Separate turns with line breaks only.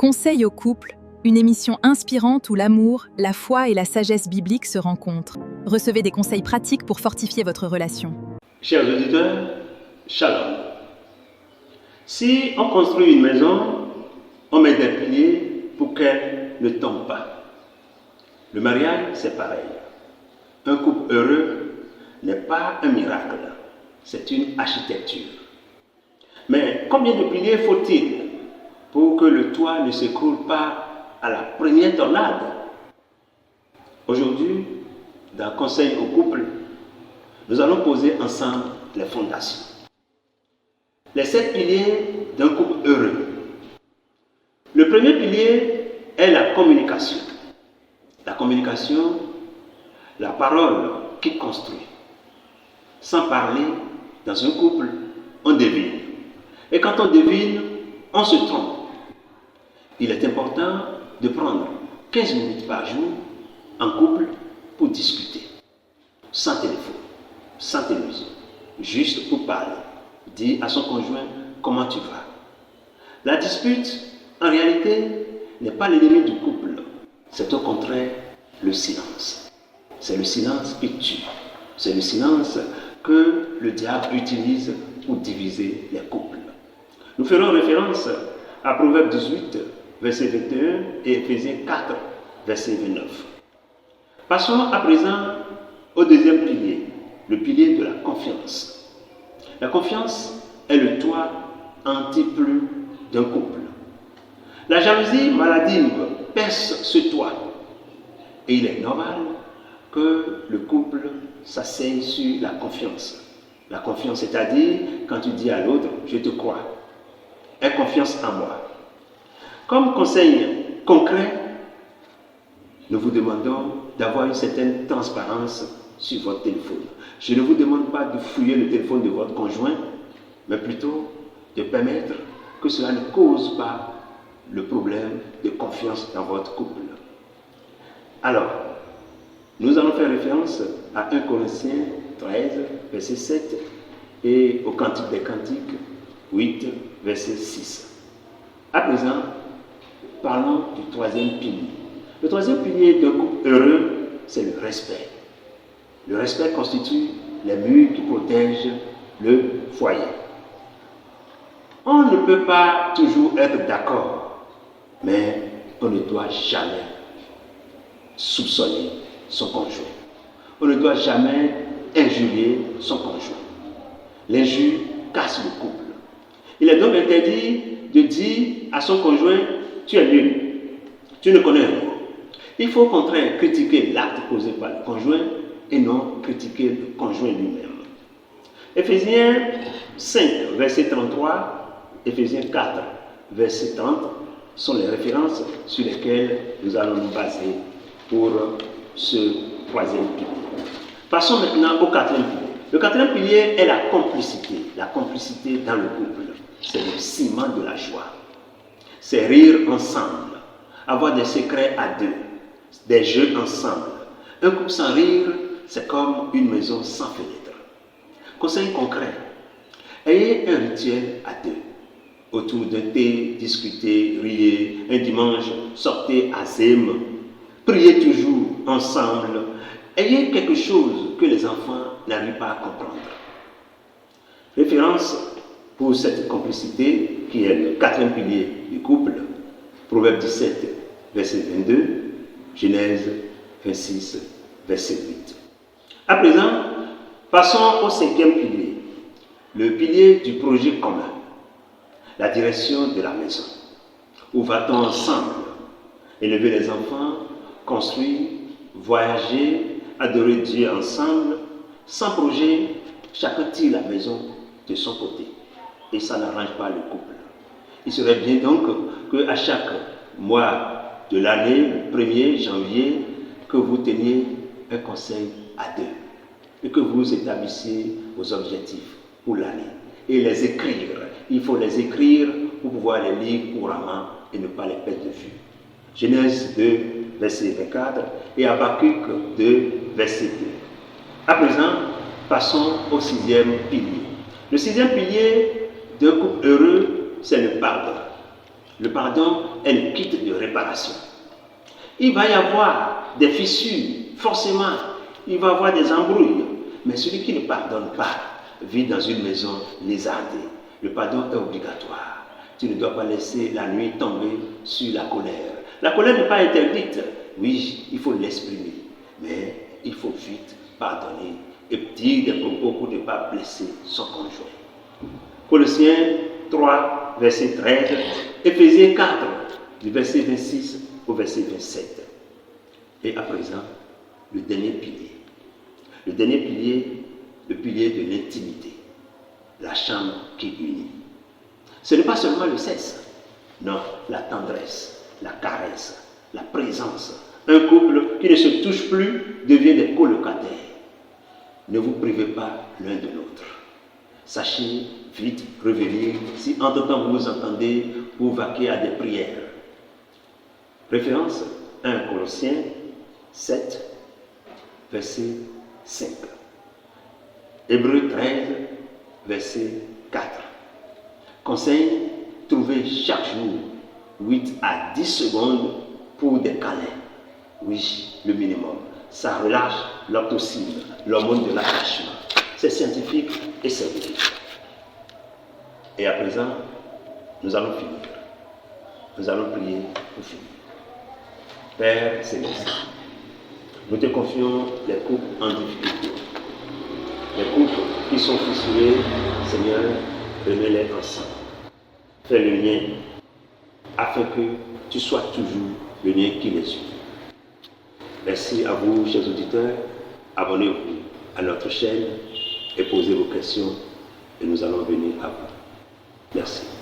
Conseil au couple, une émission inspirante où l'amour, la foi et la sagesse biblique se rencontrent. Recevez des conseils pratiques pour fortifier votre relation.
Chers auditeurs, shalom. Si on construit une maison, on met des piliers pour qu'elle ne tombe pas. Le mariage, c'est pareil. Un couple heureux n'est pas un miracle, c'est une architecture. Mais combien de piliers faut-il pour que le toit ne s'écroule pas à la première tornade? Aujourd'hui, dans Conseil au couple, nous allons poser ensemble les fondations. Les 7 piliers d'un couple heureux. Le premier pilier est la communication. La communication, la parole qui construit. Sans parler, dans un couple, on devine. Et quand on devine, on se trompe. Il est important de prendre 15 minutes par jour en couple pour discuter. Sans téléphone, sans télévision, juste pour parler. Dire à son conjoint comment tu vas. La dispute, en réalité, n'est pas l'ennemi du couple. C'est au contraire le silence. C'est le silence qui tue. C'est le silence que le diable utilise pour diviser les couples. Nous ferons référence à Proverbe 18, verset 21 et Éphésiens 4, verset 29. Passons à présent au deuxième pilier, le pilier de la confiance. La confiance est le toit anti-pluie d'un couple. La jalousie maladive perce ce toit et il est normal que le couple s'asseye sur la confiance. La confiance, c'est-à-dire quand tu dis à l'autre « je te crois », aie confiance en moi. Comme conseil concret, nous vous demandons d'avoir une certaine transparence sur votre téléphone. Je ne vous demande pas de fouiller le téléphone de votre conjoint, mais plutôt de permettre que cela ne cause pas le problème de confiance dans votre couple. Alors, nous allons faire référence à 1 Corinthiens 13, verset 7 et au Cantique des Cantiques 8, verset 6. À présent, parlons du troisième pilier. Le troisième pilier d'un couple heureux, c'est le respect. Le respect constitue les murs qui protègent le foyer. On ne peut pas toujours être d'accord, mais on ne doit jamais soupçonner son conjoint. On ne doit jamais injurier son conjoint. L'injure casse le couple. Il est donc interdit de dire à son conjoint « tu es nul, tu ne connais rien ». Il faut au contraire critiquer l'acte posé par le conjoint et non critiquer le conjoint lui-même. Éphésiens 5, verset 33, Éphésiens 4, verset 30 sont les références sur lesquelles nous allons nous baser pour ce troisième pilier. Passons maintenant au quatrième pilier. Le quatrième pilier est la complicité. La complicité dans le couple, c'est le ciment de la joie. C'est rire ensemble, avoir des secrets à deux, des jeux ensemble. Un couple sans rire, c'est comme une maison sans fenêtre. Conseil concret, ayez un rituel à deux. Autour d'un thé, discutez, riez. Un dimanche, sortez à Zem. Priez toujours ensemble. Ayez quelque chose que les enfants n'arrivent pas à comprendre. Référence pour cette complicité qui est le quatrième pilier du couple. Proverbe 17, verset 22. Genèse 26, verset 8. À présent, passons au cinquième pilier, le pilier du projet commun, la direction de la maison. Où va-t-on ensemble? Élever les enfants, construire, voyager, adorer Dieu ensemble. Sans projet, chacun tire la maison de son côté. Et ça n'arrange pas le couple. Il serait bien donc qu'à chaque mois de l'année, le 1er janvier, que vous teniez un conseil à deux et que vous établissiez vos objectifs pour l'année et les écrire. Il faut les écrire pour pouvoir les lire couramment et ne pas les perdre de vue. Genèse 2, verset 24 et Habakkuk 2, verset 2. À présent, passons au sixième pilier. Le sixième pilier d'un couple heureux, c'est le pardon. Le pardon est le kit de réparation. Il va y avoir des fissures, forcément. Il va y avoir des embrouilles. Mais celui qui ne pardonne pas vit dans une maison lézardée. Le pardon est obligatoire. Tu ne dois pas laisser la nuit tomber sur la colère. La colère n'est pas interdite. Oui, il faut l'exprimer. Mais il faut vite pardonner et dire des propos pour ne pas blesser son conjoint. Colossiens 3, verset 13, Éphésiens 4, du verset 26 au verset 27. Et à présent, le dernier pilier. Le dernier pilier, le pilier de l'intimité. La chambre qui unit. Ce n'est pas seulement le sexe, non, la tendresse, la caresse, la présence. Un couple qui ne se touche plus devient des colocataires. Ne vous privez pas l'un de l'autre. Sachez vite revenir si entre-temps vous vous entendez pour vaquer à des prières. Référence 1 Colossiens 7, verset 5. Hébreux 13, verset 4. Conseil, trouvez chaque jour 8 à 10 secondes pour des câlins. Oui, le minimum. Ça relâche l'oxytocine, l'hormone de l'attachement. C'est scientifique et c'est vrai. Et à présent, nous allons finir. Nous allons prier pour finir. Père Céleste, nous te confions les couples en difficulté. Les couples qui sont fissurés, Seigneur, remets-les ensemble. Fais le lien afin que tu sois toujours le lien qui les unit. Merci à vous, chers auditeurs. Abonnez-vous à notre chaîne et posez vos questions et nous allons venir à vous. Merci.